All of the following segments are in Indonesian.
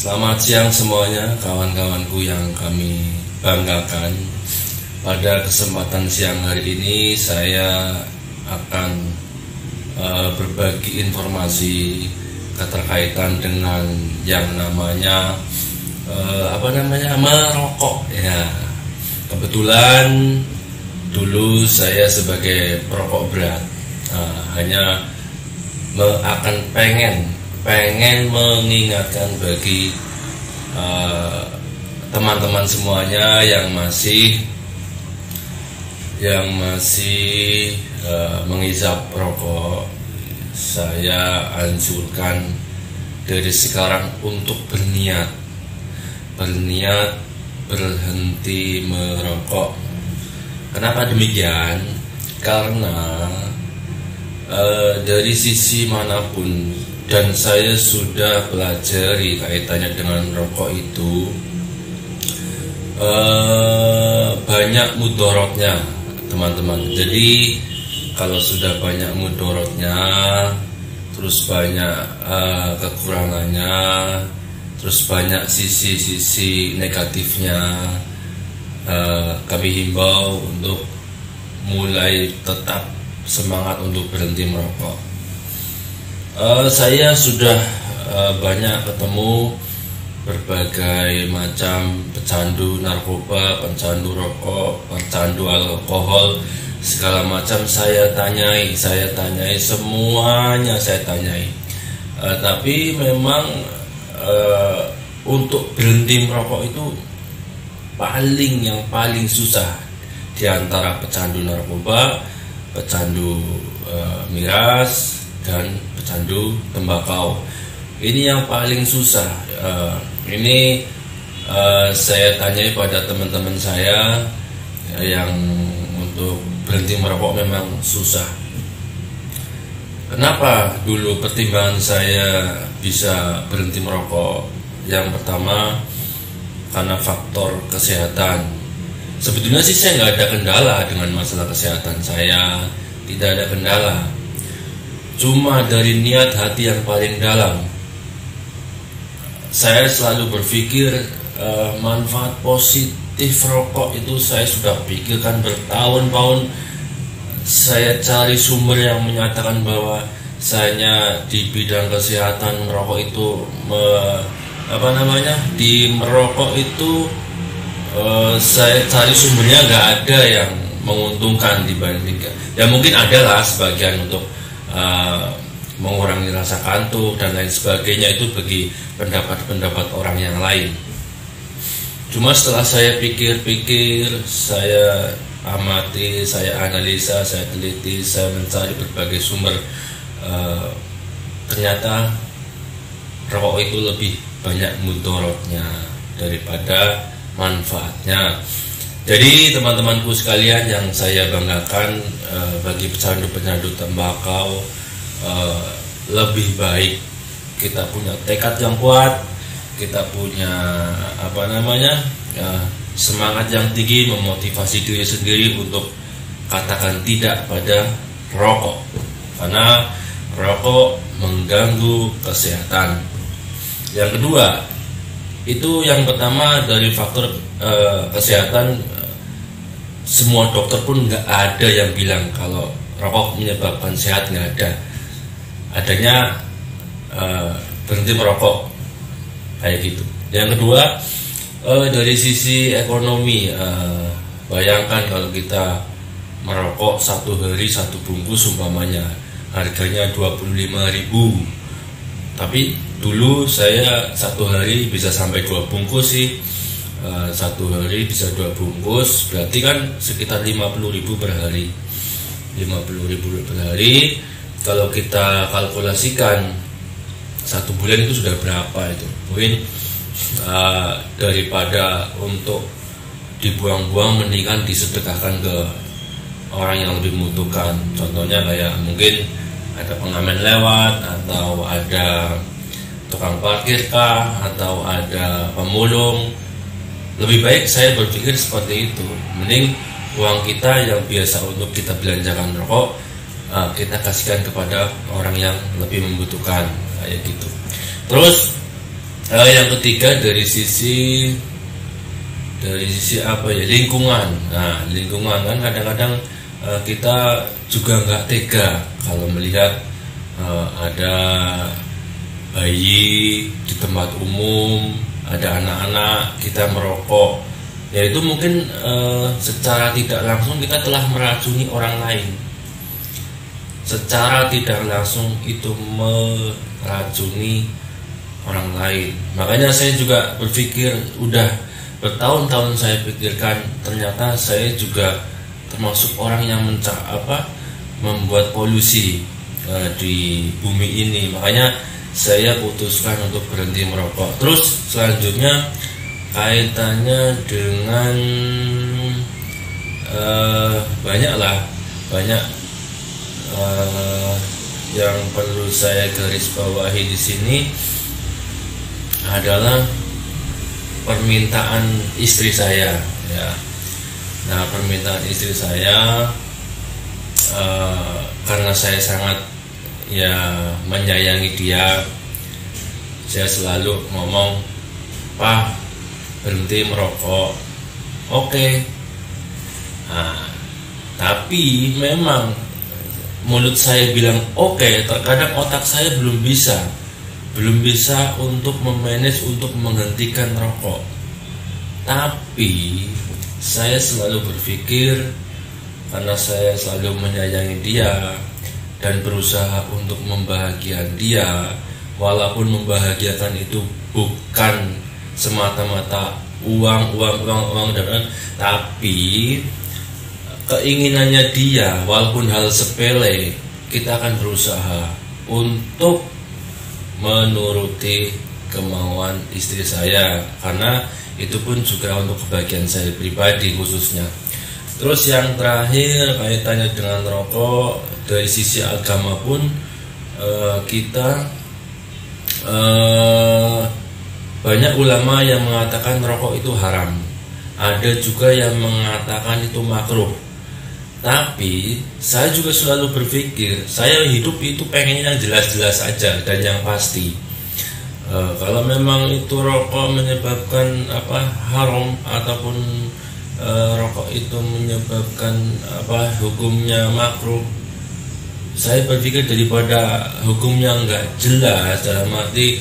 Selamat siang semuanya, kawan-kawanku yang kami banggakan. Pada kesempatan siang hari ini saya akan berbagi informasi keterkaitan dengan yang namanya merokok. Ya, kebetulan dulu saya sebagai perokok berat hanya akan pengen mengingatkan bagi teman-teman semuanya yang masih menghisap rokok. Saya anjurkan dari sekarang untuk berniat berhenti merokok. Kenapa demikian? Karena dari sisi manapun, dan saya sudah pelajari kaitannya dengan rokok itu, banyak mudorotnya, teman-teman. Jadi kalau sudah banyak mudorotnya, terus banyak kekurangannya, terus banyak sisi-sisi negatifnya, kami himbau untuk mulai tetap semangat untuk berhenti merokok. Saya sudah banyak ketemu berbagai macam pecandu narkoba, pecandu rokok, pecandu alkohol, segala macam saya tanyai semuanya, tapi memang untuk berhenti merokok itu yang paling susah di antara pecandu narkoba, pecandu miras, dan pecandu tembakau. Ini yang paling susah. Ini saya tanyai pada teman-teman saya yang untuk berhenti merokok memang susah. Kenapa dulu pertimbangan saya bisa berhenti merokok? Yang pertama, karena faktor kesehatan. Sebetulnya sih saya nggak ada kendala dengan masalah kesehatan saya, tidak ada kendala. Cuma dari niat hati yang paling dalam, saya selalu berpikir manfaat positif rokok itu saya sudah pikirkan bertahun-tahun. Saya cari sumber yang menyatakan bahwa saya di bidang kesehatan merokok itu di merokok itu saya cari sumbernya nggak ada yang menguntungkan dibandingkan. Ya mungkin adalah sebagian untuk mengurangi rasa kantuk dan lain sebagainya, itu bagi pendapat-pendapat orang yang lain. Cuma setelah saya pikir-pikir, saya amati, saya analisa, saya teliti, saya mencari berbagai sumber, ternyata rokok itu lebih banyak mudorotnya daripada manfaatnya. Jadi teman-temanku sekalian yang saya banggakan, bagi pecandu-pecandu tembakau, lebih baik kita punya tekad yang kuat, kita punya semangat yang tinggi, memotivasi diri sendiri untuk katakan tidak pada rokok, karena rokok mengganggu kesehatan. Yang kedua, itu yang pertama dari faktor kesehatan. Semua dokter pun nggak ada yang bilang kalau rokok menyebabkan sehat, nggak ada. Adanya berhenti merokok kayak gitu. Yang kedua, dari sisi ekonomi, bayangkan kalau kita merokok satu hari satu bungkus umpamanya harganya 25.000, tapi dulu saya satu hari bisa sampai 2 bungkus sih. Satu hari bisa 2 bungkus, berarti kan sekitar 50.000 per hari. 50.000 per hari, kalau kita kalkulasikan 1 bulan itu sudah berapa itu? Mungkin daripada untuk dibuang-buang, mendingan disedekahkan ke orang yang lebih membutuhkan. Contohnya kayak mungkin ada pengamen lewat, atau ada tukang parkir kah, atau ada pemulung. Lebih baik saya berpikir seperti itu. Mending uang kita yang biasa untuk kita belanjakan rokok, kita kasihkan kepada orang yang lebih membutuhkan, kayak gitu. Terus Yang ketiga dari sisi apa ya, lingkungan. Nah, lingkungan kan kadang-kadang kita juga nggak tega kalau melihat ada bayi di tempat umum, ada anak-anak kita merokok. Ya itu mungkin secara tidak langsung kita telah meracuni orang lain. Secara tidak langsung itu meracuni orang lain. Makanya saya juga berpikir, udah bertahun-tahun saya pikirkan, ternyata saya juga termasuk orang yang membuat polusi di bumi ini. Makanya saya putuskan untuk berhenti merokok. Terus selanjutnya kaitannya dengan banyak yang perlu saya garis bawahi di sini adalah permintaan istri saya, ya. Nah, permintaan istri saya karena saya sangat menyayangi dia, saya selalu ngomong, "Pak, berhenti merokok." Oke. Nah, tapi memang mulut saya bilang oke, terkadang otak saya belum bisa untuk memanage untuk menghentikan rokok. Tapi saya selalu berpikir, karena saya selalu menyayangi dia dan berusaha untuk membahagiakan dia, walaupun membahagiakan itu bukan semata-mata uang, tapi keinginannya dia, walaupun hal sepele, kita akan berusaha untuk menuruti kemauan istri saya, karena itu pun juga untuk kebahagiaan saya pribadi khususnya. Terus yang terakhir kaitannya dengan rokok, dari sisi agama pun kita banyak ulama yang mengatakan rokok itu haram, ada juga yang mengatakan itu makruh. Tapi saya juga selalu berpikir, saya hidup itu pengen yang jelas-jelas aja dan yang pasti. Kalau memang itu rokok menyebabkan haram, ataupun rokok itu menyebabkan hukumnya makruh, saya berpikir daripada hukumnya nggak jelas, dalam arti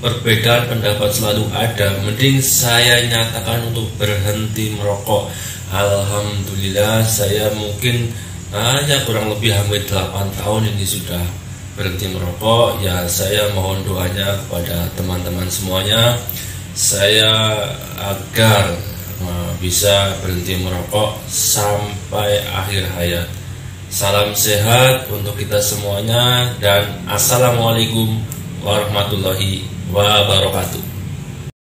perbedaan pendapat selalu ada, mending saya nyatakan untuk berhenti merokok. Alhamdulillah, saya mungkin hanya kurang lebih hampir 8 tahun ini sudah berhenti merokok. Ya, saya mohon doanya kepada teman-teman semuanya, saya agar bisa berhenti merokok sampai akhir hayat. Salam sehat untuk kita semuanya, dan assalamualaikum warahmatullahi wabarakatuh.